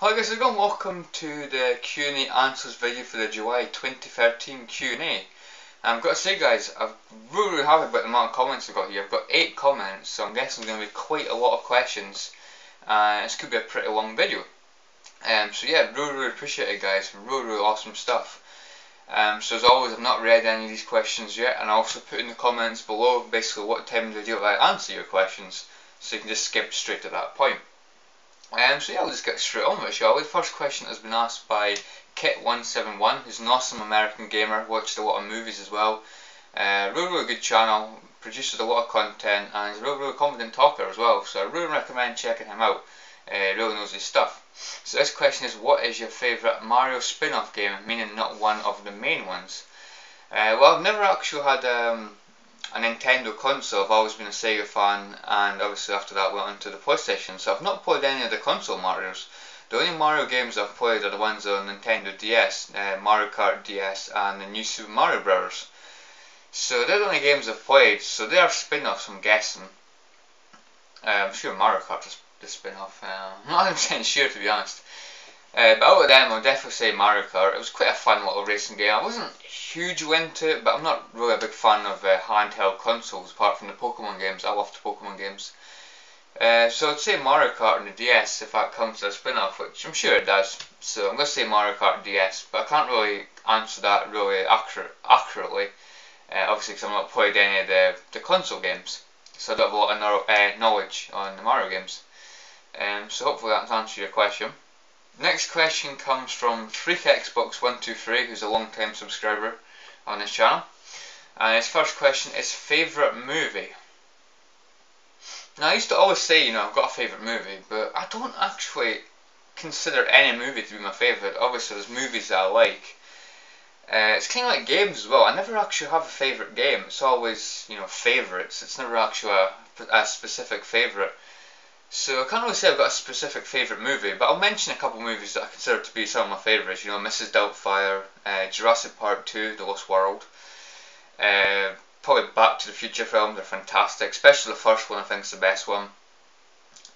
Hi guys, again, welcome to the Q&A answers video for the July 2013 Q&A. I've got to say guys, I'm really happy about the amount of comments I've got here. I've got 8 comments, so I'm guessing there's going to be quite a lot of questions. This could be a pretty long video. So yeah, really appreciate it guys, really awesome stuff. So as always, I've not read any of these questions yet, and I also put in the comments below basically what time of the video I answer your questions, so you can just skip straight to that point. So yeah, we'll just get straight on with it, shall we? The first question has been asked by Kit171, who's an awesome American gamer, watched a lot of movies as well. Really good channel, produces a lot of content, and he's a really confident talker as well, so I really recommend checking him out. Really knows his stuff. So this question is, what is your favourite Mario spin-off game, meaning not one of the main ones? Well, I've never actually had a Nintendo console. I've always been a Sega fan, and obviously after that went on to the PlayStation, so I've not played any of the console Marios. The only Mario games I've played are the ones on Nintendo DS, Mario Kart DS and the New Super Mario Bros. So they're the only games I've played, so they are spin-offs I'm guessing. I'm sure Mario Kart is the spin-off, I'm not 100% sure to be honest. But out of them, I'll definitely say Mario Kart. It was quite a fun little racing game. I wasn't huge into it, but I'm not really a big fan of handheld consoles apart from the Pokemon games. I loved the Pokemon games. So I'd say Mario Kart on the DS if that comes to a spin-off, which I'm sure it does. So I'm going to say Mario Kart DS, but I can't really answer that really accurately. Obviously because I've not played any of the console games. So I don't have a lot of knowledge on the Mario games. So hopefully that's answered your question. Next question comes from FreakXbox123, who's a long time subscriber on this channel. And his first question is favourite movie. Now I used to always say, I've got a favourite movie, but I don't actually consider any movie to be my favourite. Obviously there's movies that I like. It's kind of like games as well. I never actually have a favourite game. It's always, favourites. It's never actually a specific favourite. So I can't really say I've got a specific favourite movie, but I'll mention a couple of movies that I consider to be some of my favourites. Mrs. Doubtfire, Jurassic Park 2, The Lost World. Probably Back to the Future films are fantastic, especially the first one I think is the best one.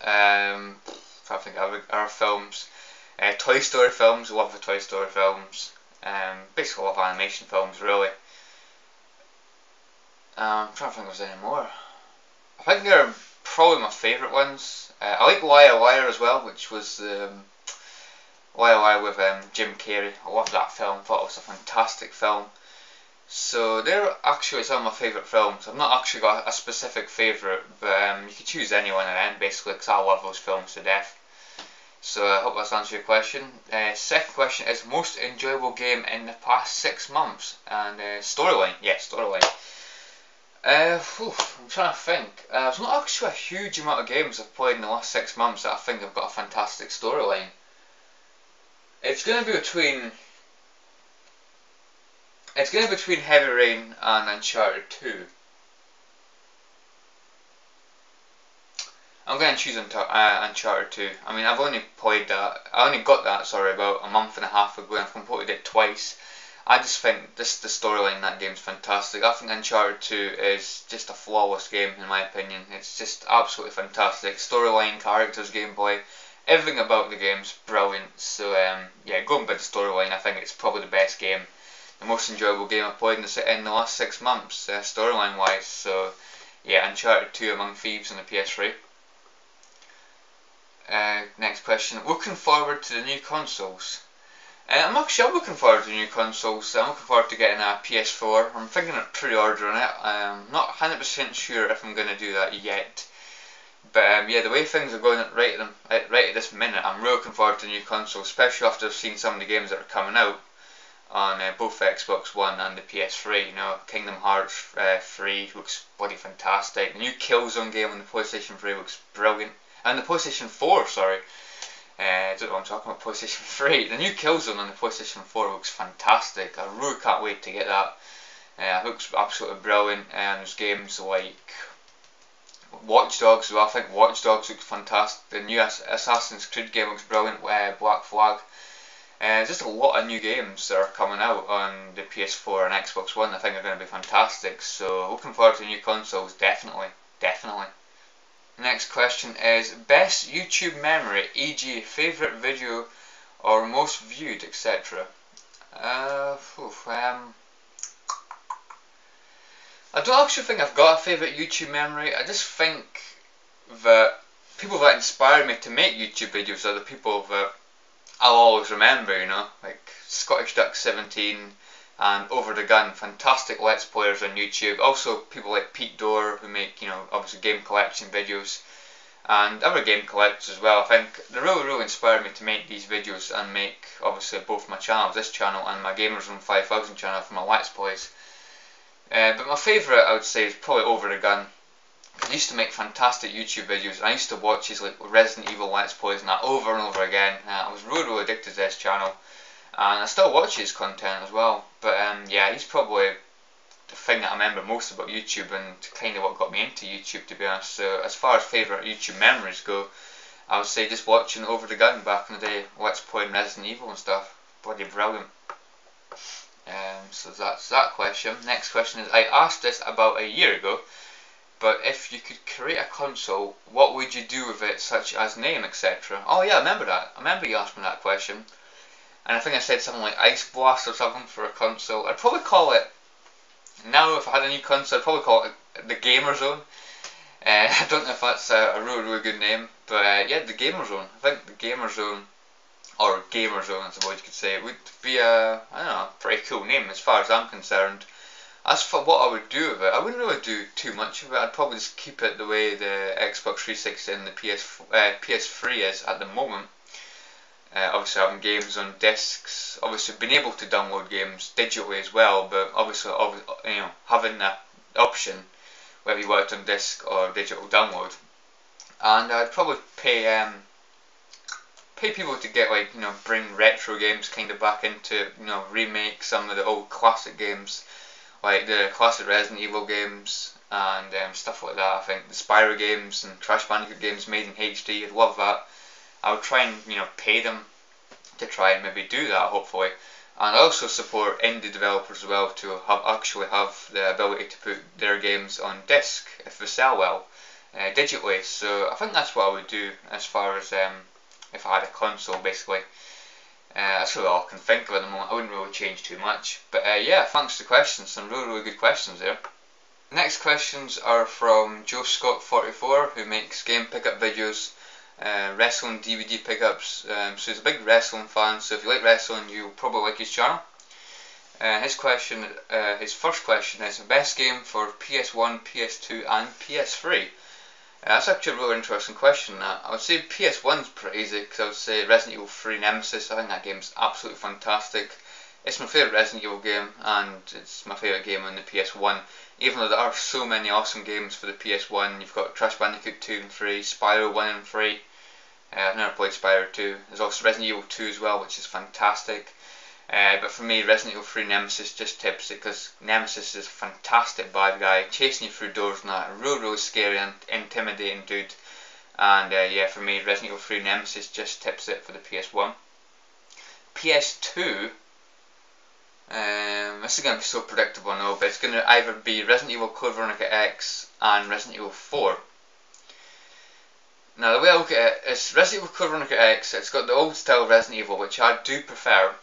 I think other films. Toy Story films, love the Toy Story films. Basically love animation films really. I'm trying to think if there's any more. I think they're probably my favourite ones. I like Liar Liar as well, which was Liar Liar with Jim Carrey. I love that film, thought it was a fantastic film. So they're actually some of my favourite films. I've not actually got a specific favourite, but you could choose any one of them basically, because I love those films to death. So I hope that's answered your question. Second question is most enjoyable game in the past 6 months, and storyline. Yeah, storyline. I'm trying to think. There's not actually a huge amount of games I've played in the last 6 months that I think have got a fantastic storyline. It's going to be between Heavy Rain and Uncharted 2. I'm going to choose Uncharted 2. I mean, I've only played that. I only got that, about a month and a half ago, and I've completed it twice. I just think the storyline in that game is fantastic. I think Uncharted 2 is just a flawless game in my opinion. It's just absolutely fantastic. Storyline, characters, gameplay, everything about the game's brilliant. So yeah, going by the storyline, I think it's probably the best game, the most enjoyable game I've played in the last 6 months, storyline wise. So yeah, Uncharted 2 Among Thieves on the PS3. Next question, looking forward to the new consoles. I'm looking forward to new consoles. I'm looking forward to getting a PS4. I'm thinking of pre-ordering it. I'm not 100% sure if I'm going to do that yet. But yeah, the way things are going right at this minute, I'm really looking forward to new consoles, especially after I've seen some of the games that are coming out on both Xbox One and the PS3. Kingdom Hearts 3 looks bloody fantastic. The new Killzone game on the PlayStation 3 looks brilliant. And the PlayStation 4, sorry. I don't know what I'm talking about, PlayStation 3. The new Killzone on the PlayStation 4 looks fantastic. I really can't wait to get that. It looks absolutely brilliant. And there's games like Watch Dogs as well. I think Watch Dogs looks fantastic. The new Assassin's Creed game looks brilliant. Black Flag. Just a lot of new games that are coming out on the PS4 and Xbox One. I think are going to be fantastic. So looking forward to new consoles, definitely. Next question is best YouTube memory, e.g. favourite video or most viewed, etc. I don't actually think I've got a favourite YouTube memory. I just think that people that inspire me to make YouTube videos are the people that I'll always remember, you know, like Scottish Duck 17 and Over the Gun, fantastic Let's Players on YouTube. Also people like Pete Dorr who make, you know, obviously game collection videos, and other game collectors as well. I think they really inspired me to make these videos and make obviously both my channels, this channel and my GamerZone 5000 channel for my Let's Plays. But my favourite I would say is probably Over the Gun. I used to make fantastic YouTube videos, and I used to watch his like Resident Evil Let's Plays and that over and over again. I was really addicted to this channel, and I still watch his content as well. But yeah, he's probably the thing that I remember most about YouTube, and kind of what got me into YouTube, to be honest. So as far as favourite YouTube memories go, I would say just watching Over the Gun back in the day, Let's Playing Resident Evil and stuff. Bloody brilliant. So that's that question. Next question is, I asked this about a year ago, but if you could create a console, what would you do with it, such as name, etc.? Oh yeah, I remember that. I remember you asked me that question. And I think I said something like Ice Blast or something for a console. I'd probably call it, now if I had a new console, I'd probably call it the GamerZone. I don't know if that's a really good name, but yeah, the GamerZone. I think the GamerZone, or GamerZone I suppose you could say, it would be a, I don't know, pretty cool name as far as I'm concerned. As for what I would do with it, I wouldn't really do too much of it. I'd probably just keep it the way the Xbox 360 and the PS3 is at the moment. Obviously having games on discs, obviously being able to download games digitally as well, but obviously you know, having that option whether you want it on disc or digital download. And I'd probably pay people to get, like, you know, bring retro games kind of back into, you know, remake some of the old classic games, like the classic Resident Evil games and stuff like that. I think the Spyro games and Crash Bandicoot games made in HD, I'd love that. I would try and, you know, pay them to try and maybe do that, hopefully. And I also support indie developers as well to actually have the ability to put their games on disc if they sell well, digitally. So I think that's what I would do as far as if I had a console, basically. That's really all I can think of at the moment. I wouldn't really change too much. But yeah, thanks for the questions. Some really good questions there. Next questions are from Joe Scott 44, who makes game pickup videos, wrestling DVD pickups. So he's a big wrestling fan, so if you like wrestling, you'll probably like his channel. His first question is, best game for PS1, PS2 and PS3? That's actually a really interesting question. I would say PS1's pretty easy, because I would say Resident Evil 3 Nemesis. I think that game's absolutely fantastic. It's my favourite Resident Evil game, and it's my favourite game on the PS1. Even though there are so many awesome games for the PS1, you've got Crash Bandicoot 2 and 3, Spyro 1 and 3. I've never played Spyro 2. There's also Resident Evil 2 as well, which is fantastic. But for me, Resident Evil 3 Nemesis just tips it, because Nemesis is a fantastic bad guy, chasing you through doors and that, really scary and intimidating dude. And yeah, for me, Resident Evil 3 Nemesis just tips it for the PS1. PS2, this is going to be so predictable now, but it's going to either be Resident Evil Code Veronica X and Resident Evil 4. Now the way I look at it is Resident Evil Code Veronica X, it's got the old style Resident Evil, which I do prefer.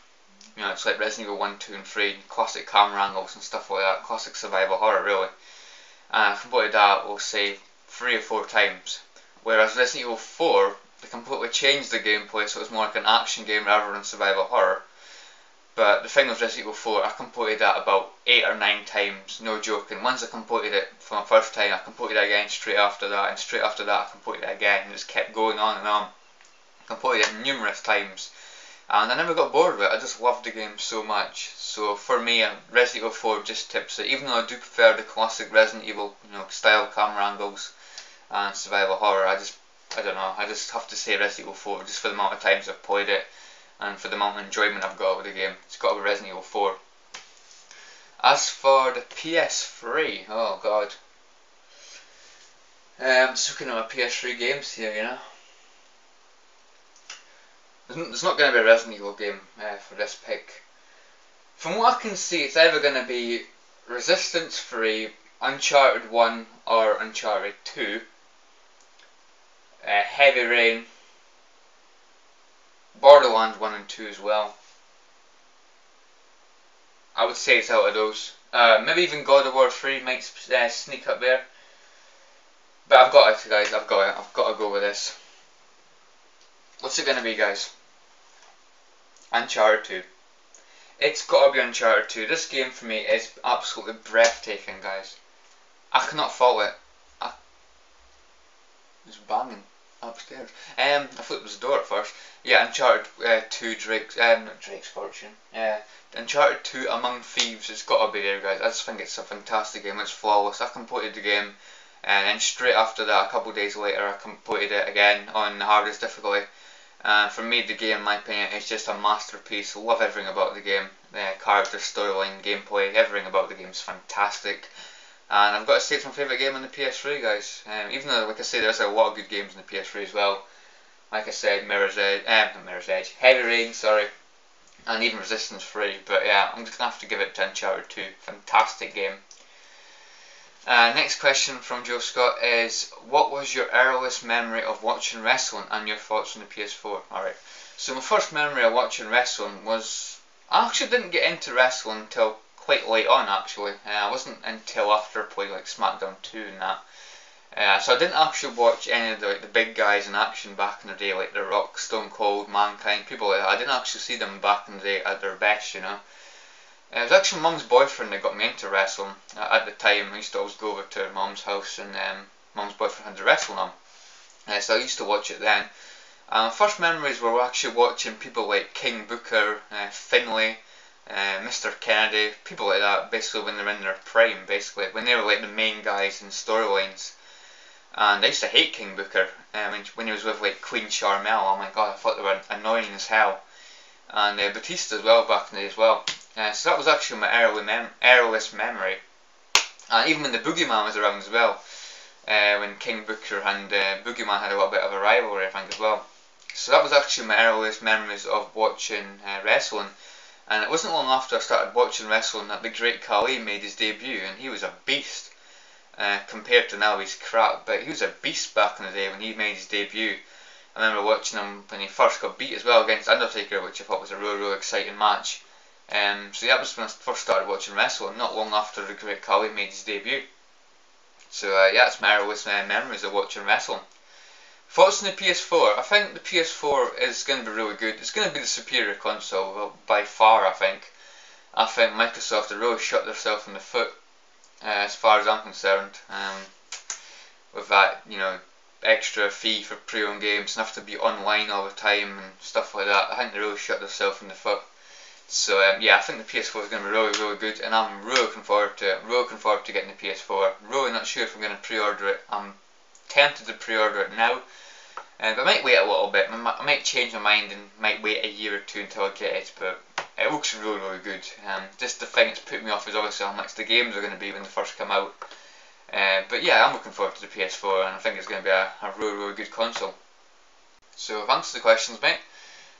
You know, it's like Resident Evil 1, 2 and 3, classic camera angles and stuff like that, classic survival horror really. And I've completed that, we'll say, 3 or 4 times. Whereas Resident Evil 4, they completely changed the gameplay, so it was more like an action game rather than survival horror. But the thing with Resident Evil 4, I completed that about 8 or 9 times, no joking. Once I completed it for my first time, I completed it again straight after that, and straight after that I completed it again, and it just kept going on and on. I completed it numerous times, and I never got bored of it. I just loved the game so much. So for me, Resident Evil 4 just tips it, even though I do prefer the classic Resident Evil, you know, style camera angles and survival horror. I don't know, I just have to say Resident Evil 4 just for the amount of times I've played it, and for the amount of enjoyment I've got with the game. It's got to be Resident Evil 4. As for the PS3, oh god. I'm just looking at my PS3 games here, you know. There's not going to be a Resident Evil game for this pick. From what I can see, it's either going to be Resistance 3, Uncharted 1 or Uncharted 2. Heavy Rain, Borderlands 1 and 2 as well. I would say it's out of those. Maybe even God of War 3 might sneak up there. But I've got it, guys. I've got it. I've got to go with this. What's it going to be, guys? Uncharted 2. It's got to be Uncharted 2. This game for me is absolutely breathtaking, guys. I cannot fault it. It's banging upstairs. I thought it was the door at first. Yeah, Uncharted 2 not Drake's Fortune. Uncharted 2 Among Thieves. It's got to be there, guys. I just think it's a fantastic game. It's flawless. I completed the game, and then straight after that, a couple of days later, I completed it again on the hardest difficulty. For me, the game, in my opinion, is just a masterpiece. Love everything about the game. The character, storyline, gameplay, everything about the game is fantastic. And I've got to say it's my favourite game on the PS3, guys. Even though, like I say, there's a lot of good games on the PS3 as well. Like I said, not Mirror's Edge, Heavy Rain, sorry, and even Resistance 3. But yeah, I'm just going to have to give it to Uncharted 2. Fantastic game. Next question from Joe Scott is, what was your earliest memory of watching wrestling and your thoughts on the PS4? Alright, so my first memory of watching wrestling was, I actually didn't get into wrestling until quite late on, actually. I wasn't until after I played like SmackDown 2 and that. So I didn't actually watch any of the big guys in action back in the day, like The Rock, Stone Cold, Mankind, people like that. I didn't actually see them back in the day at their best, you know. It was actually Mum's boyfriend that got me into wrestling. At the time, I used to always go over to Mum's house, and Mum's boyfriend had the wrestling on. So I used to watch it then. First memories were actually watching people like King Booker, Finlay, Mr. Kennedy, people like that, basically when they were in their prime, basically, when they were like the main guys in storylines. And I used to hate King Booker, when he was with like Queen Charmel. Oh my god, I thought they were annoying as hell. And Batista as well back in the day as well. So that was actually my earliest memory. And even when the Boogeyman was around as well, when King Booker and Boogeyman had a little bit of a rivalry, I think, as well. So that was actually my earliest memories of watching wrestling. And it wasn't long after I started watching wrestling that the Great Khali made his debut, and he was a beast. Compared to now, he's crap, but he was a beast back in the day when he made his debut. I remember watching him when he first got beat as well against Undertaker, which I thought was a really exciting match. So that was when I first started watching wrestling, not long after the Great Khali made his debut. So yeah, that's my earliest memories of watching wrestling. Thoughts on the PS4? I think the PS4 is going to be really good. It's going to be the superior console by far, I think. I think Microsoft have really shot themselves in the foot, as far as I'm concerned, with that, you know, extra fee for pre-owned games and have to be online all the time and stuff like that. I think they really shot themselves in the foot. So yeah, I think the PS4 is going to be really good, and I'm really looking forward to it. Really looking forward to getting the PS4. Really not sure if I'm going to pre-order it. I'm tempted to pre-order it now, but I might wait a little bit. I might change my mind and might wait a year or two until I get it, but it looks really good. Just the thing that's put me off is obviously how much the games are going to be when they first come out. But yeah, I'm looking forward to the PS4, and I think it's going to be a really good console. So thanks for the questions, mate.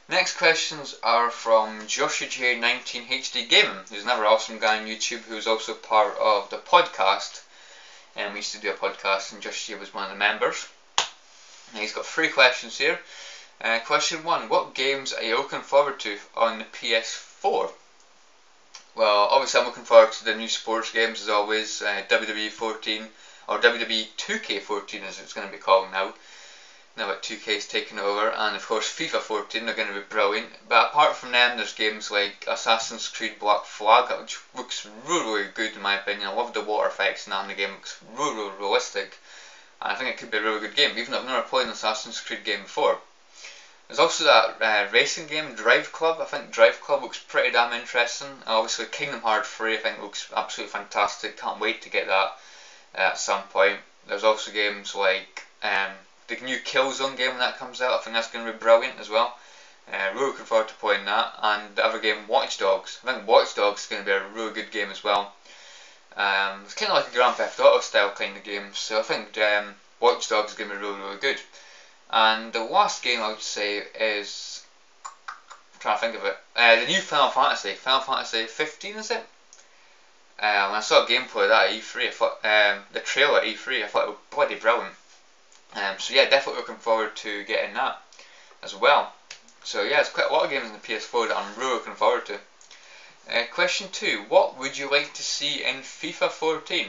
Next questions are from Joshua J19 HD Gaming, who's another awesome guy on YouTube who's also part of the podcast. And we used to do a podcast, and Joshua was one of the members. And he's got 3 questions here. Question 1: what games are you looking forward to on the PS4? Well, obviously I'm looking forward to the new sports games as always, WWE 14, or WWE 2K14 as it's going to be called now that 2K's taken over, and of course FIFA 14 are going to be brilliant. But apart from them, there's games like Assassin's Creed Black Flag, which looks really good in my opinion. I love the water effects and that in the game, it looks really realistic, and I think it could be a really good game, even though I've never played an Assassin's Creed game before. There's also that racing game, Drive Club. I think Drive Club looks pretty damn interesting. Obviously Kingdom Hearts 3 I think looks absolutely fantastic, can't wait to get that at some point. There's also games like the new Killzone game when that comes out. I think that's going to be brilliant as well. Really looking forward to playing that. And the other game, Watch Dogs. I think Watch Dogs is going to be a really good game as well. It's kind of like a Grand Theft Auto style kind of game, so I think Watch Dogs is going to be really good. And the last game I would say is, I'm trying to think of it, the new Final Fantasy 15 is it? When I saw gameplay of that at E3, I thought, the trailer at E3, I thought it was bloody brilliant. So yeah, definitely looking forward to getting that as well. So yeah, there's quite a lot of games on the PS4 that I'm really looking forward to. Question 2. What would you like to see in FIFA 14?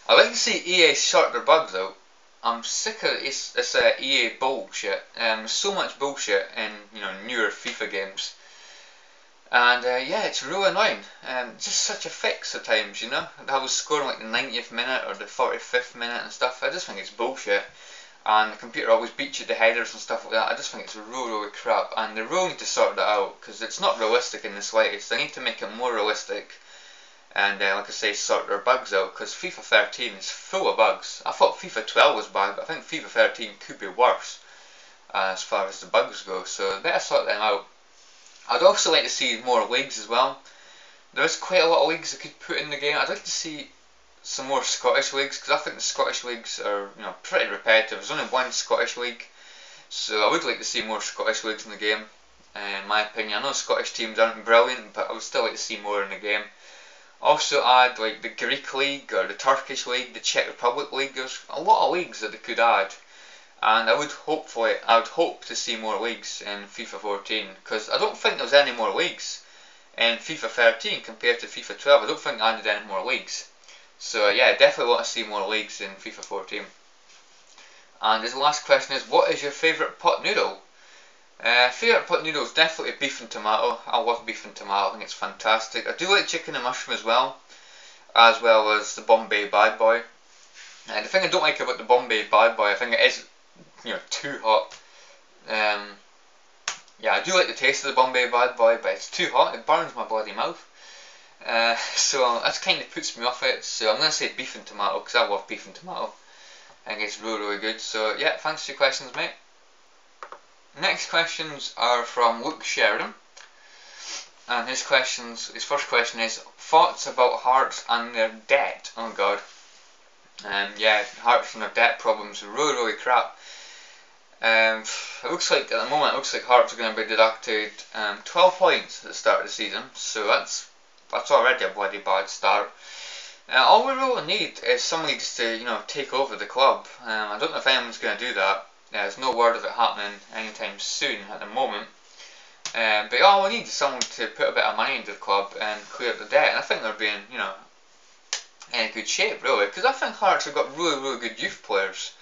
I'd like to see EA sort their bugs out. I'm sick of this EA bullshit. So much bullshit in newer FIFA games. And yeah, it's really annoying. Just such a fix at times, I was scoring like the 90th minute or the 45th minute and stuff. I just think it's bullshit. And the computer always beats you the headers and stuff like that. I just think it's really crap. And they really need to sort that out, because it's not realistic in the slightest. They need to make it more realistic. And like I say, sort their bugs out, because FIFA 13 is full of bugs. I thought FIFA 12 was bad, but I think FIFA 13 could be worse as far as the bugs go. So they better sort them out. I'd also like to see more leagues as well. There is quite a lot of leagues I could put in the game. I'd like to see some more Scottish leagues, because I think the Scottish leagues are pretty repetitive. There's only one Scottish league, so I would like to see more Scottish leagues in the game. In my opinion, I know Scottish teams aren't brilliant, but I would still like to see more in the game. Also add like the Greek league or the Turkish league, the Czech Republic league. There's a lot of leagues that they could add, and I would hope to see more leagues in FIFA 14, because I don't think there's any more leagues in FIFA 13 compared to FIFA 12. I don't think I added any more leagues. So yeah, I definitely want to see more leagues in FIFA 14. And this last question is, what is your favourite pot noodle? Favourite pot noodle is definitely beef and tomato. I love beef and tomato, I think it's fantastic. I do like chicken and mushroom as well as the Bombay Bad Boy. The thing I don't like about the Bombay Bad Boy, I think it is too hot. Yeah, I do like the taste of the Bombay Bad Boy, but it's too hot, it burns my bloody mouth. So that kind of puts me off it, so I'm going to say beef and tomato, because I love beef and tomato. I think it's really good. So yeah, thanks for your questions, mate. Next questions are from Sheridan, and his first question is, thoughts about Hearts and their debt? Oh god. Yeah, Hearts and their debt problems are really crap. It looks like at the moment Hearts are going to be deducted 12 points at the start of the season, so that's already a bloody bad start. All we really need is somebody just to take over the club. I don't know if anyone's going to do that. There's no word of it happening anytime soon at the moment. But all we need is someone to put a bit of money into the club and clear up the debt. And I think they're being in good shape really, because I think Hearts have got really good youth players.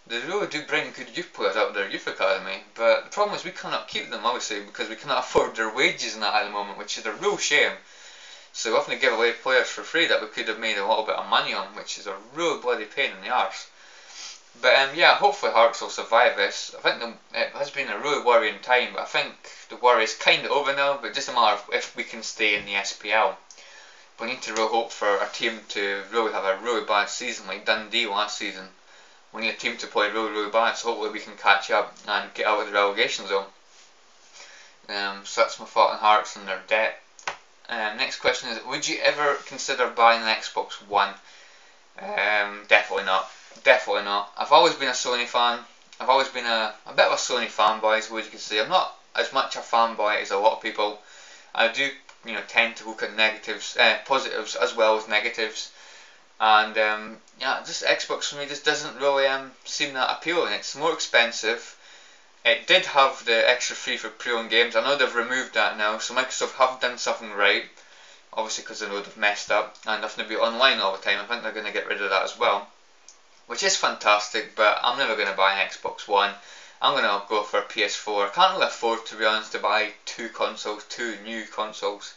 They really do bring good youth players out of their youth academy, but the problem is we cannot keep them, obviously, because we cannot afford their wages and that at the moment, which is a real shame. So we often give away players for free that we could have made a little bit of money on, which is a real bloody pain in the arse. But yeah, hopefully Hearts will survive this. I think it has been a really worrying time, but I think the worry is kind of over now, but just a matter of if we can stay in the SPL. We need to really hope for our team to really have a really bad season like Dundee last season. We need a team to play really bad, so hopefully we can catch up and get out of the relegation zone. So that's my thought on Hearts and their debt. Next question is, would you ever consider buying an Xbox One? Definitely not. Definitely not. I've always been a Sony fan. I've always been a bit of a Sony fanboy, as you can see. I'm not as much a fanboy as a lot of people. I do, tend to look at positives as well as negatives. And yeah, just Xbox for me just doesn't really seem that appealing. It's more expensive. It did have the extra free for pre-owned games. I know they've removed that now, so Microsoft have done something right. Obviously, because they know they've messed up and having to be online all the time. I think they're going to get rid of that as well, which is fantastic. But I'm never going to buy an Xbox One. I'm going to go for a PS4. I can't really afford, to be honest, to buy two new consoles.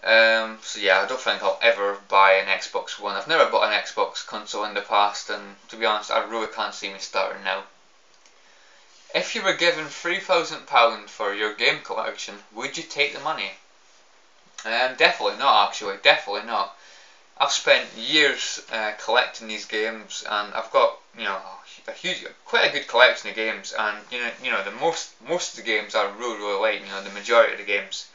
So yeah, I don't think I'll ever buy an Xbox One. I've never bought an Xbox console in the past, and to be honest, I really can't see me starting now. If you were given £3,000 for your game collection, would you take the money? Definitely not, actually. Definitely not. I've spent years collecting these games, and I've got quite a good collection of games. And the most of the games I really like. The majority of the games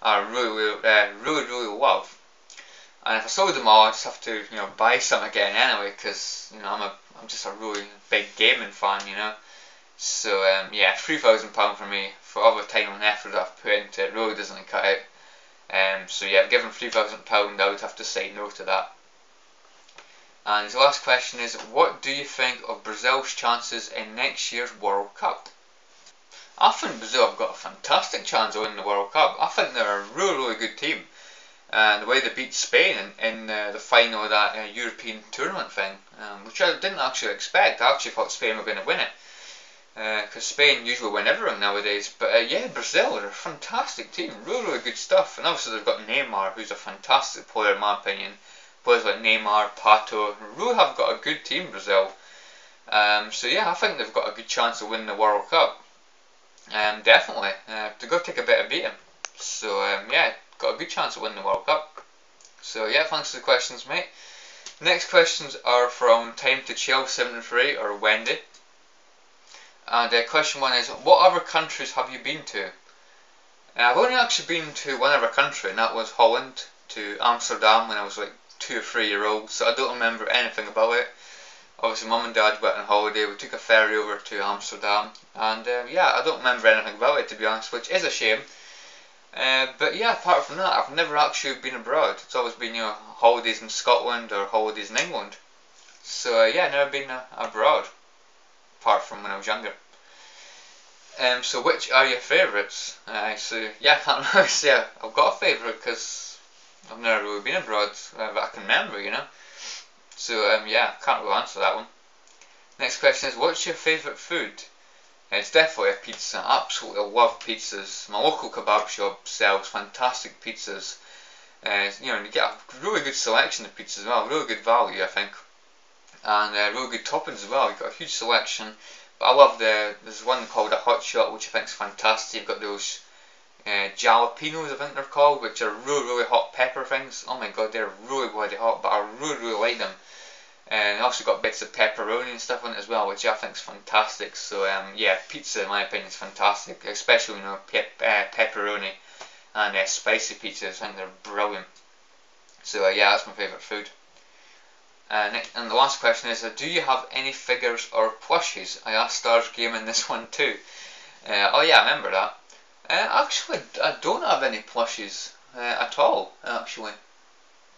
I really love. And if I sold them all, I'd just have to buy some again anyway, because I'm just a really big gaming fan. So yeah, £3,000 for me, for all the time and effort that I've put into it, really doesn't cut it. So yeah, given £3,000, I would have to say no to that. And his last question is, what do you think of Brazil's chances in next year's World Cup? I think Brazil have got a fantastic chance of winning the World Cup. I think they're a really good team. And the way they beat Spain in the final of that European tournament thing, which I didn't actually expect. I actually thought Spain were going to win it. Because Spain usually win everything nowadays. But yeah, Brazil are a fantastic team. Really good stuff. And obviously they've got Neymar, who's a fantastic player in my opinion. Players like Neymar, Pato, really have got a good team, Brazil. So yeah, I think they've got a good chance of winning the World Cup. Definitely. They've got to take a bit of beating. So yeah, got a good chance of winning the World Cup. So yeah, thanks for the questions, mate. Next questions are from Time to Chill 73 or Wendy. And question 1 is, what other countries have you been to? I've only actually been to one other country, and that was Holland, to Amsterdam when I was like 2 or 3 years old, so I don't remember anything about it. Obviously mum and dad went on holiday, we took a ferry over to Amsterdam, and yeah, I don't remember anything about it to be honest, which is a shame. But yeah, apart from that, I've never actually been abroad. It's always been, holidays in Scotland or holidays in England. So yeah, never been abroad, apart from when I was younger. So which are your favourites? So yeah, I can't really say I've got a favourite because I've never really been abroad that I can remember, So yeah, I can't really answer that one. Next question is, what's your favourite food? It's definitely a pizza. I absolutely love pizzas. My local kebab shop sells fantastic pizzas. You get a really good selection of pizzas as well, really good value I think. And really good toppings as well, you've got a huge selection. But I love there's one called a hot shot which I think is fantastic. You've got those jalapenos I think they're called, which are really hot pepper things. Oh my god, they're really bloody hot, but I really like them. And also got bits of pepperoni and stuff on it as well, which I think is fantastic. So yeah, pizza in my opinion is fantastic, especially pepperoni and spicy pizzas. I think they're brilliant. So yeah, that's my favourite food. And the last question is, do you have any figures or plushies? I asked Stars Gaming this one too. Oh yeah, I remember that. Actually, I don't have any plushies at all, actually.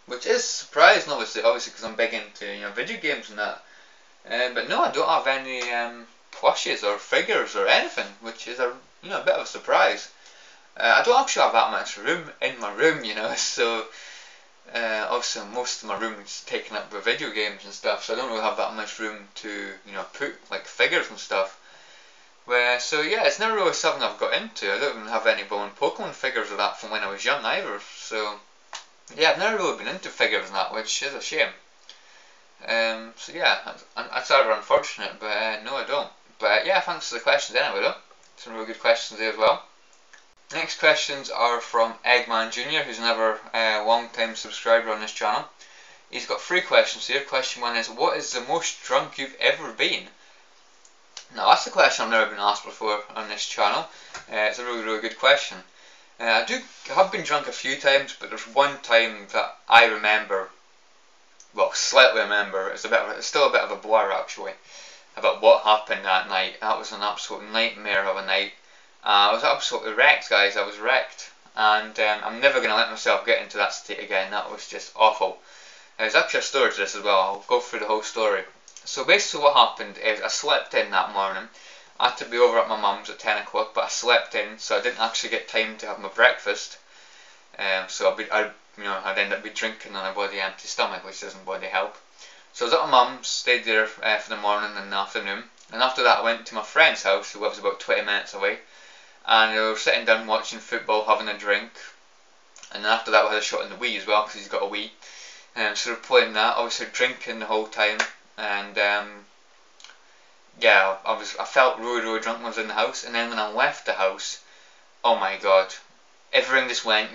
Which is surprising, obviously because I'm big into video games and that. But no, I don't have any plushies or figures or anything, which is a bit of a surprise. I don't actually have that much room in my room, so obviously most of my room is taken up with video games and stuff, so I don't really have that much room to put like figures and stuff. So yeah, it's never really something I've got into. I don't even have any Pokemon figures or that from when I was young either. So yeah, I've never really been into figures and that, which is a shame. So yeah, that's rather unfortunate, but no I don't. But yeah, thanks for the questions anyway though. Some really good questions there as well. Next questions are from EggmanJunior, who's another long time subscriber on this channel. He's got 3 questions here. Question 1 is, what is the most drunk you've ever been? Now that's a question I've never been asked before on this channel. It's a really good question. I have been drunk a few times, but there's one time that I remember, well, slightly remember. It's still a bit of a blur actually, about what happened that night. That was an absolute nightmare of a night. I was absolutely wrecked, guys. I was wrecked, and I'm never going to let myself get into that state again. That was just awful. There's actually a story to this as well. I'll go through the whole story. So basically what happened is I slept in that morning. I had to be over at my mum's at 10 o'clock, but I slept in, so I didn't actually get time to have my breakfast. So I'd end up drinking on a bloody empty stomach, which doesn't bloody help. So I was at my mum's, stayed there for the morning and the afternoon, and after that I went to my friend's house, who lives about 20 minutes away, and we were sitting down watching football, having a drink, and then after that we had a shot in the Wii as well, because he's got a Wii. So we were playing that, obviously drinking the whole time, and yeah, I felt really drunk when I was in the house, and then when I left the house, oh my god, everything just went,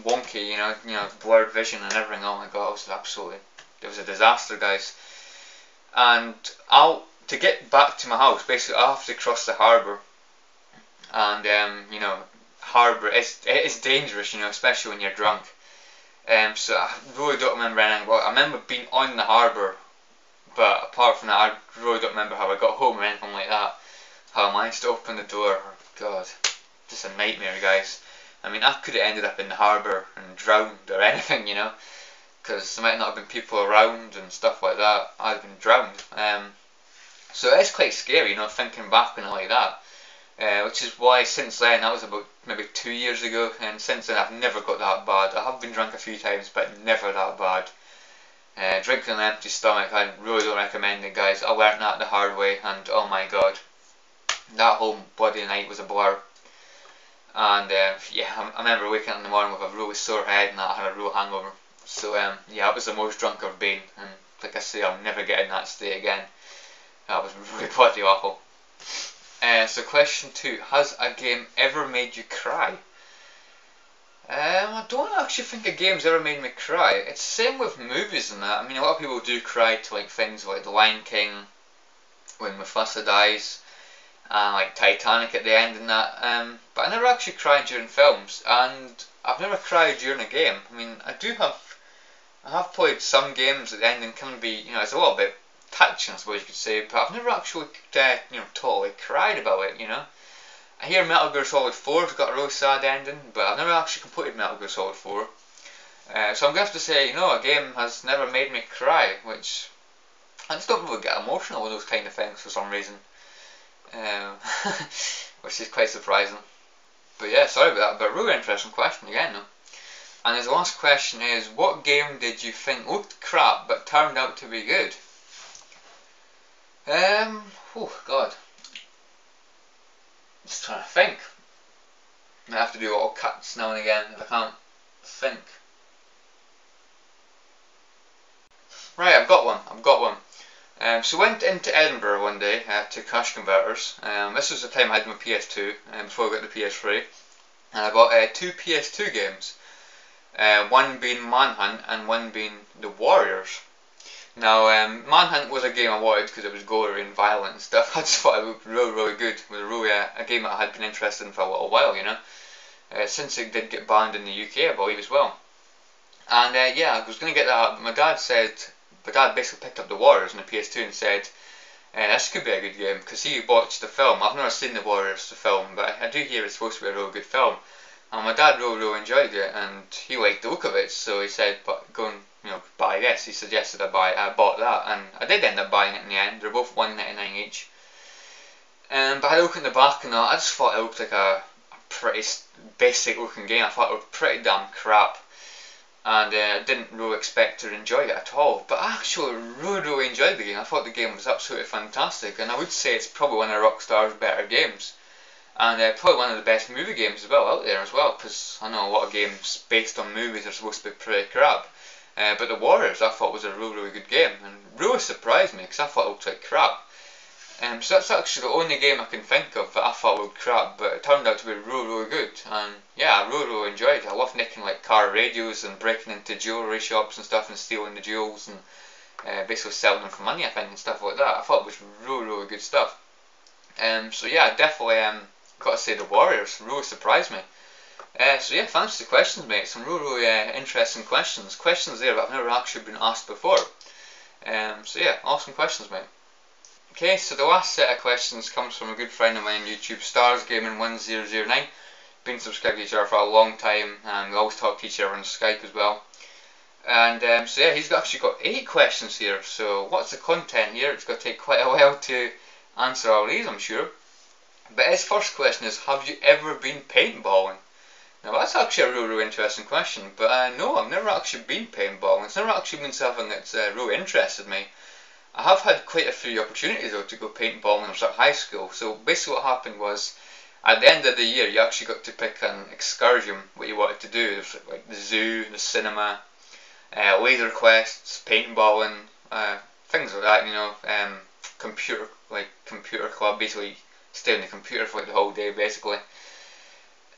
wonky, blurred vision and everything. Oh my god, it was a disaster, guys. And to get back to my house, basically I have to cross the harbour, and harbour is dangerous, especially when you're drunk. So I really don't remember anything about it. I remember being on the harbour, but apart from that, I really don't remember how I got home or anything like that. How I managed to open the door. Oh god, just a nightmare, guys. I mean, I could have ended up in the harbour and drowned or anything, because there might not have been people around and stuff like that. I'd have been drowned. So it's quite scary, you know, thinking back on it like that. Which is why since then, that was about maybe 2 years ago, and since then I've never got that bad. I have been drunk a few times, but never that bad. Drinking on an empty stomach, I really don't recommend it, guys. I learnt that the hard way, and oh my god, that whole bloody night was a blur. And yeah, I remember waking up in the morning with a really sore head, and I had a real hangover. So yeah, that was the most drunk I've been, and like I say, I'll never get in that state again. That was really bloody awful. So question 2, has a game ever made you cry? I don't actually think a game's ever made me cry. It's the same with movies and that. I mean, a lot of people do cry to like things like The Lion King, when Mufasa dies, and like Titanic at the end and that. But I never actually cried during films, and I've never cried during a game. I mean, I have played some games at the ending can be, you know, it's a little bit touching, I suppose you could say, but I've never actually, you know, totally cried about it, you know. I hear Metal Gear Solid 4's got a really sad ending, but I've never actually completed Metal Gear Solid 4. So I'm going to have to say, you know, a game has never made me cry, which I just don't really get emotional with those kind of things for some reason. Which is quite surprising. But yeah, sorry about that, but really interesting question again though. And his last question is, what game did you think looked crap but turned out to be good? Oh god. Just trying to think. I have to do little cuts now and again if I can't think. Right, I've got one. So went into Edinburgh one day to Cash Converters. This was the time I had my PS2 before I got the PS3. And I bought 2 PS2 games. One being Manhunt and one being The Warriors. Now, Manhunt was a game I wanted because it was gory and violent and stuff. I just thought it looked really, really good. It was really a game that I had been interested in for a little while, you know. Since it did get banned in the UK, I believe, as well. And yeah, I was going to get that, but my dad basically picked up The Warriors on the PS2 and said, this could be a good game, because he watched the film. I've never seen The Warriors, the film, but I do hear it's supposed to be a really good film. And my dad really, really enjoyed it, and he liked the look of it, so he said, but go and, you know, buy this. He suggested I bought that, and I did end up buying it in the end. They're both $1.99 each. But I had a look in the back and all, I just thought it looked like a pretty basic looking game. I thought it looked pretty damn crap, and I didn't really expect to enjoy it at all. But I actually really, really enjoyed the game. I thought the game was absolutely fantastic, and I would say it's probably one of Rockstar's better games. And probably one of the best movie games as well out there as well, because I know a lot of games based on movies are supposed to be pretty crap. But The Warriors I thought was a really, really good game, and really surprised me because I thought it looked like crap. So that's actually the only game I can think of that I thought looked crap, but it turned out to be really, really good. And yeah, I really, really enjoyed it. I love nicking like car radios and breaking into jewellery shops and stuff and stealing the jewels and basically selling them for money, I think, and stuff like that. I thought it was really, really good stuff. So yeah, definitely got to say The Warriors really surprised me. So yeah, thanks for the questions, mate. Some really, really interesting questions. Questions there that I've never actually been asked before. So yeah, awesome questions, mate. Okay, so the last set of questions comes from a good friend of mine on YouTube, StarsGaming1009. Been subscribed to each other for a long time, and we always talk to each other on Skype as well. And so yeah, he's actually got 8 questions here. So what's the content here? It's going to take quite a while to answer all these, I'm sure. But his first question is, have you ever been paintballing? Now that's actually a really, really interesting question, but no, I've never actually been paintballing. It's never actually been something that's really interested me. I have had quite a few opportunities though to go paintballing when I was at high school. So basically what happened was, at the end of the year you actually got to pick an excursion, what you wanted to do. There's like the zoo, the cinema, laser quests, paintballing, things like that, you know, computer club, basically stay on the computer for like the whole day basically.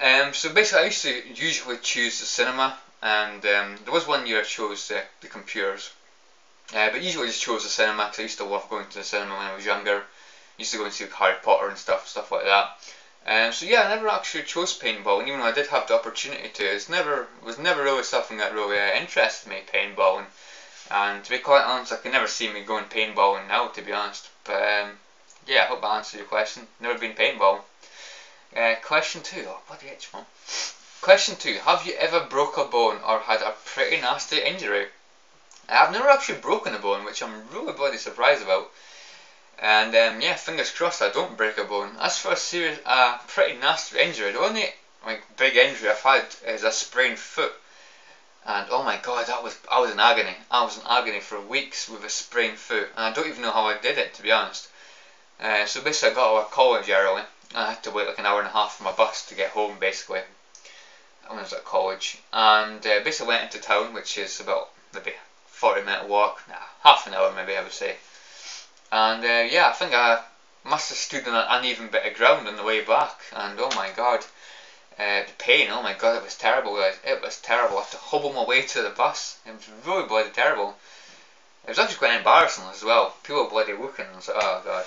So basically I used to usually choose the cinema, and there was one year I chose the computers. But usually I just chose the cinema because I used to love going to the cinema when I was younger. I used to go and see like Harry Potter and stuff like that. So yeah, I never actually chose paintballing, even though I did have the opportunity to. It was never really something that really interested me, paintballing. And to be quite honest, I can never see me going paintballing now, to be honest. But yeah, I hope I answered your question. Never been paintballing. Question 2. Oh, bloody itch, man. Question 2. Have you ever broke a bone or had a pretty nasty injury? I've never actually broken a bone, which I'm really bloody surprised about. And yeah, fingers crossed I don't break a bone. As for a serious, pretty nasty injury, the only like big injury I've had is a sprained foot. And oh my god, I was in agony. I was in agony for weeks with a sprained foot, and I don't even know how I did it, to be honest. So basically, I got out of college early. I had to wait like an hour and a half for my bus to get home, basically, when I was at college. And basically went into town, which is about maybe 40-minute walk, half an hour maybe I would say. And yeah, I think I must have stood on an uneven bit of ground on the way back, and oh my god, the pain, oh my god, it was terrible, guys. It was terrible. I had to hobble my way to the bus. It was really bloody terrible. It was actually quite embarrassing as well. People were bloody looking, and I was like, oh god.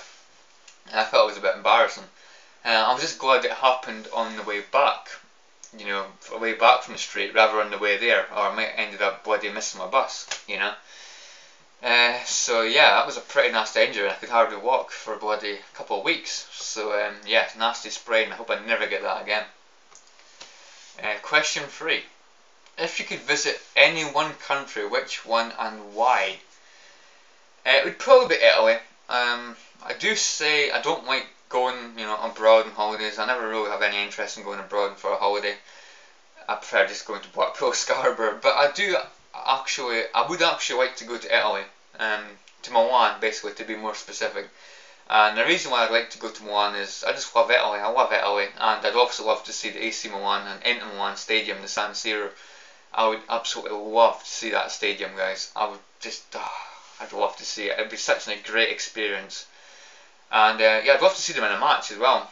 I felt it was a bit embarrassing. I was just glad it happened on the way back, you know, away back from the street rather than on the way there, or I might have ended up bloody missing my bus, you know. So yeah, that was a pretty nasty injury. I could hardly walk for a bloody couple of weeks. So yeah, nasty sprain. I hope I never get that again. Question 3. If you could visit any one country, which one and why? It would probably be Italy. I do say I don't like going, you know, abroad on holidays. I never really have any interest in going abroad for a holiday. I prefer just going to Blackpool, Scarborough. But I would actually like to go to Italy, to Milan, basically, to be more specific. And the reason why I'd like to go to Milan is I just love Italy. I love Italy, and I'd also love to see the AC Milan and Inter Milan Stadium, the San Siro. I would absolutely love to see that stadium, guys. I would just, I'd love to see it. It'd be such a great experience. And yeah, I'd love to see them in a match as well.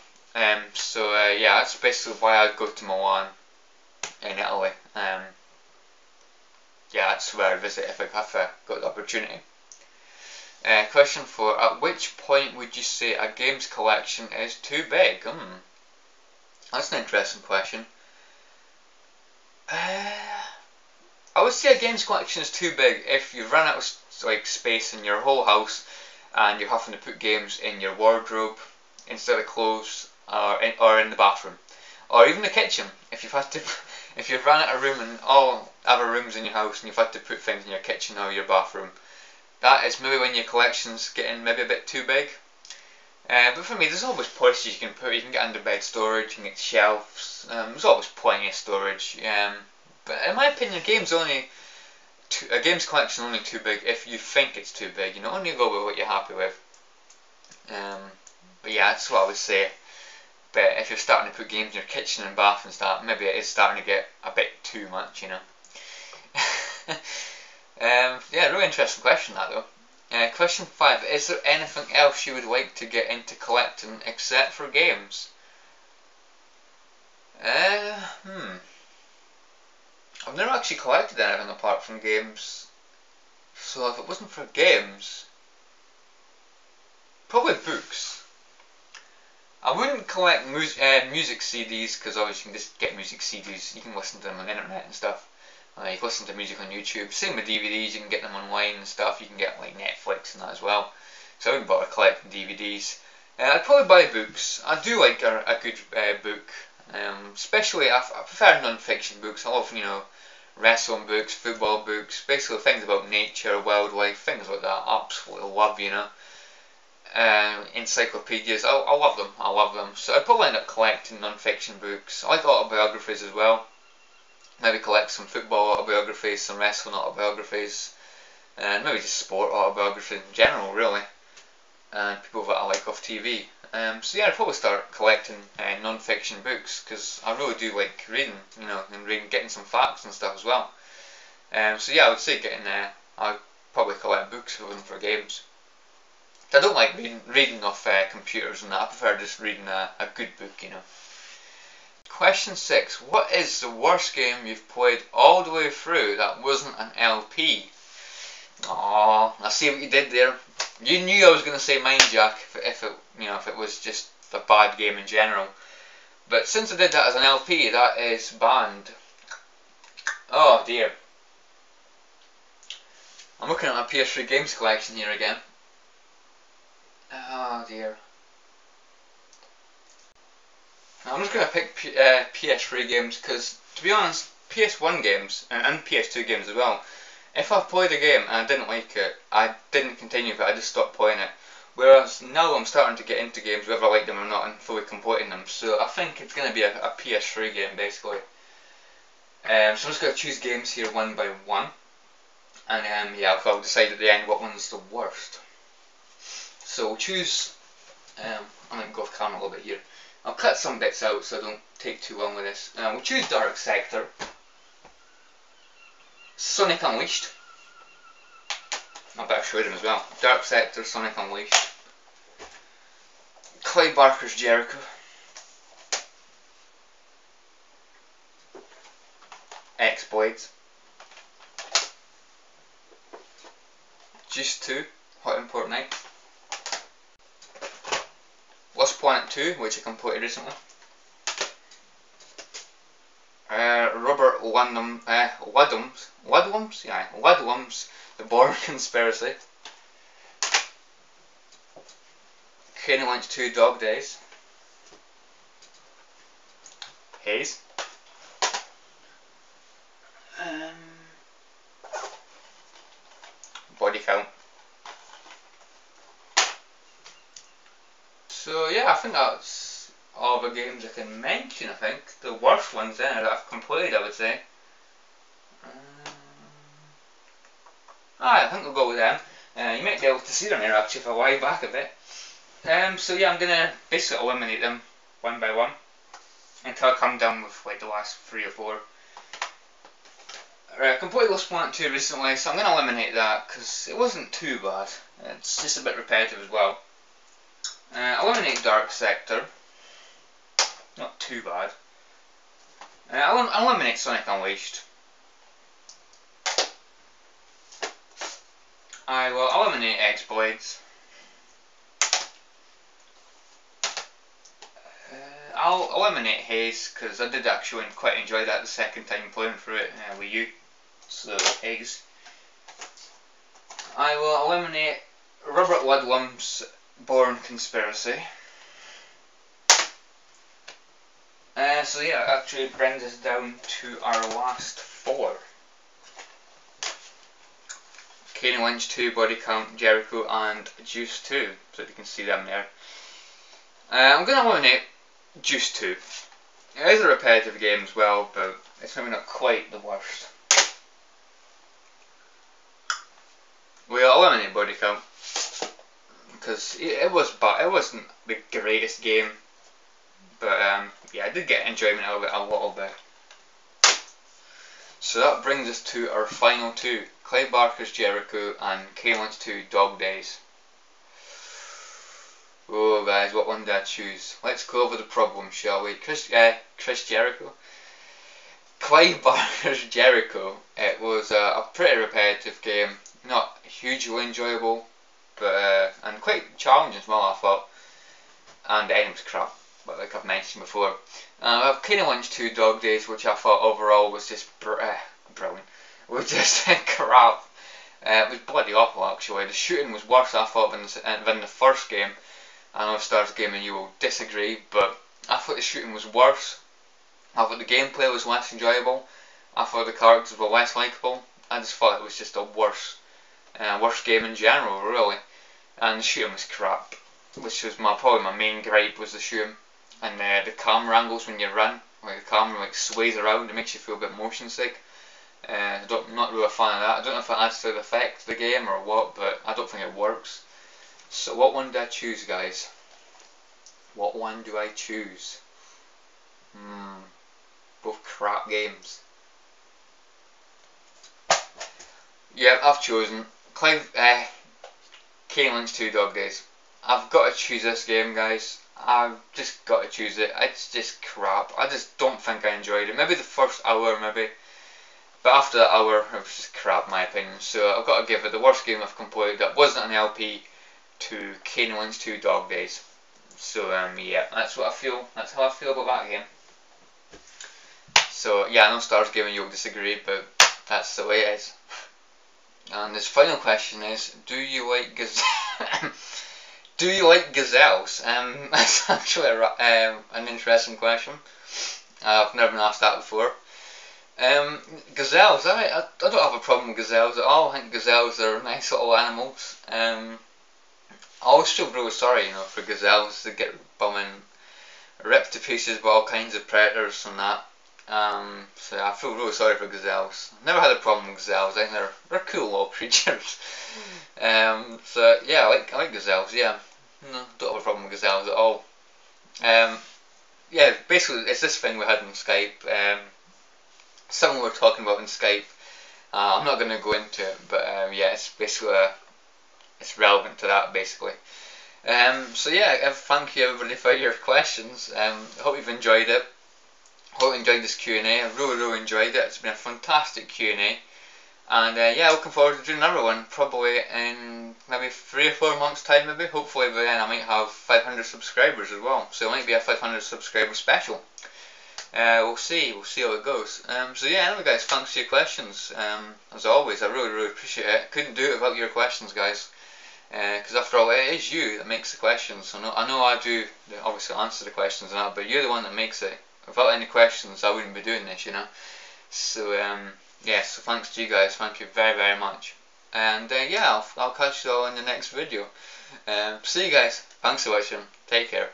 So yeah, that's basically why I'd go to Milan in Italy. Yeah, that's where I'd visit if I got the opportunity. Question 4. At which point would you say a games collection is too big? That's an interesting question. I would say a games collection is too big if you run out of like space in your whole house and you're having to put games in your wardrobe instead of clothes, or in the bathroom, or even the kitchen. If you've run out of room in all other rooms in your house and you've had to put things in your kitchen or your bathroom, that is maybe when your collection's getting maybe a bit too big. But for me, there's always places you can put. You can get under bed storage, you can get shelves. There's always plenty of storage. But in my opinion, a games collection only too big if you think it's too big. You know, only go with what you're happy with. But yeah, that's what I would say. But if you're starting to put games in your kitchen and bath and stuff, maybe it is starting to get a bit too much, you know. Yeah, really interesting question that though. Question 5. Is there anything else you would like to get into collecting except for games? I've never actually collected anything apart from games. So if it wasn't for games, probably books. I wouldn't collect music CDs, because obviously you can just get music CDs. You can listen to them on the internet and stuff. You can listen to music on YouTube. Same with DVDs, you can get them online and stuff. You can get like Netflix and that as well. So I wouldn't bother collecting DVDs. I'd probably buy books. I do like a good book. Especially, I prefer non-fiction books. I love, you know, wrestling books, football books, basically things about nature, wildlife, things like that. I absolutely love, you know. Encyclopedias, I love them. I love them. So I'd probably end up collecting non-fiction books. I like autobiographies as well. Maybe collect some football autobiographies, some wrestling autobiographies, and maybe just sport autobiographies in general, really, and people that I like off TV. So yeah, I'd probably start collecting non-fiction books, because I really do like reading, you know, and getting some facts and stuff as well. So yeah, I would say I'd probably collect books if it wasn't for games. I don't like reading off computers and that. I prefer just reading a good book, you know. Question 6. What is the worst game you've played all the way through that wasn't an LP? Oh, I see what you did there. You knew I was going to say Mindjack if it was just a bad game in general. But since I did that as an LP, that is banned. Oh dear. I'm looking at my PS3 games collection here again. Oh dear. I'm just going to pick PS3 games because, to be honest, PS1 games and PS2 games as well, If I've played a game and I didn't like it, I didn't continue with it, I just stopped playing it. Whereas now I'm starting to get into games, whether I like them or not, and fully completing them. So I think it's going to be a PS3 game, basically. So I'm just going to choose games here one by one. And yeah, I'll decide at the end what one's the worst. So we'll choose, I'm going to go off camera a little bit here. I'll cut some bits out so I don't take too long with this. We'll choose Dark Sector. Sonic Unleashed. I better show them as well. Dark Sector, Sonic Unleashed. Clive Barker's Jericho. X-Blades. Juice 2, Hot Import Night. Lost Planet 2, which I completed recently. Robert Ludlum's The Bourne Conspiracy. Kenny Lynch 2 Dog Days. Haze. Body Count. So yeah, I think that's all the games I can mention. I think the worst ones then that I've completed, I would say. I think we'll go with them. You might be able to see them here actually if I wind back a bit. So yeah, I'm gonna basically eliminate them one by one until I come down with like the last 3 or 4. I completed Lost Planet 2 recently, so I'm gonna eliminate that because it wasn't too bad. It's just a bit repetitive as well. Eliminate Dark Sector. Not too bad. I'll eliminate Sonic Unleashed. I will eliminate X-Blades. I'll eliminate Haze because I did actually quite enjoy that the second time playing through it with you. So, eggs. I will eliminate Robert Ludlum's Bourne Conspiracy. So yeah, it actually brings us down to our last 4. Kenny Lynch 2, Body Count, Jericho, and Juice 2. So you can see them there. I'm going to eliminate Juice 2. It is a repetitive game as well, but it's maybe not quite the worst. We'll eliminate Body Count because it wasn't the greatest game, but yeah, I did get enjoyment out of it a little bit. So that brings us to our final 2, Clive Barker's Jericho and Kenny Lynch 2 Dog Days. Oh guys, what one did I choose? Let's go over the problem, shall we? Chris Jericho. Clive Barker's Jericho. It was a pretty repetitive game, not hugely enjoyable, but and quite challenging as well, I thought. And the ending was crap, but like I've mentioned before. We have Kenny Lynch 2 Dog Days, which I thought overall was just brilliant. Was just crap. It was bloody awful actually. The shooting was worse, I thought, than the first game. I know Star's Game and you will disagree, but I thought the shooting was worse. I thought the gameplay was less enjoyable. I thought the characters were less likeable. I just thought it was just a worse game in general, really. And the shooting was crap, which was probably my main gripe was the shooting. And the camera angles when you run, like the camera like sways around, it makes you feel a bit motion sick. I'm not really a fan of that. I don't know if it adds to the effect of the game or what, but I don't think it works. So what one did I choose, guys? What one do I choose? Both crap games. Yeah, I've chosen Kenny Lynch 2 Dog Days. I've got to choose this game, guys. I've just got to choose it. It's just crap. I just don't think I enjoyed it. Maybe the first hour, maybe. But after that hour, it was just crap, in my opinion. So I've got to give it the worst game I've completed that wasn't an LP to Kenny Lynch 2 Dog Days. So yeah, that's what I feel. That's how I feel about that game. So yeah, I know Star's Game and you'll disagree, but that's the way it is. And this final question is: do you like gazelles? That's actually an interesting question. I've never been asked that before. Gazelles, I don't have a problem with gazelles at all. I think gazelles are nice little animals. I always feel really sorry, you know, for gazelles that get ripped to pieces by all kinds of predators and that. So I feel really sorry for gazelles. Never had a problem with gazelles. I think they're cool little creatures. So yeah, I like gazelles. Yeah, no, don't have a problem with gazelles at all. Yeah, basically it's this thing we had in Skype. Something we were talking about in Skype. I'm not going to go into it, but yeah, it's basically it's relevant to that basically. So yeah, thank you everybody for your questions. I hope you've enjoyed it. Hope you enjoyed this Q&A. I really enjoyed it. It's been a fantastic Q&A. And yeah, looking forward to doing another one, probably in maybe 3 or 4 months time maybe. Hopefully by then I might have 500 subscribers as well. So it might be a 500 subscriber special. We'll see how it goes. So yeah, anyway guys, thanks for your questions. As always, I really appreciate it. Couldn't do it without your questions, guys. Because after all, it is you that makes the questions. I know I do obviously answer the questions and that, but you're the one that makes it. Without any questions, I wouldn't be doing this, you know. So yeah, so thanks to you guys. Thank you very much. And yeah, I'll catch you all in the next video. See you guys. Thanks for watching. Take care.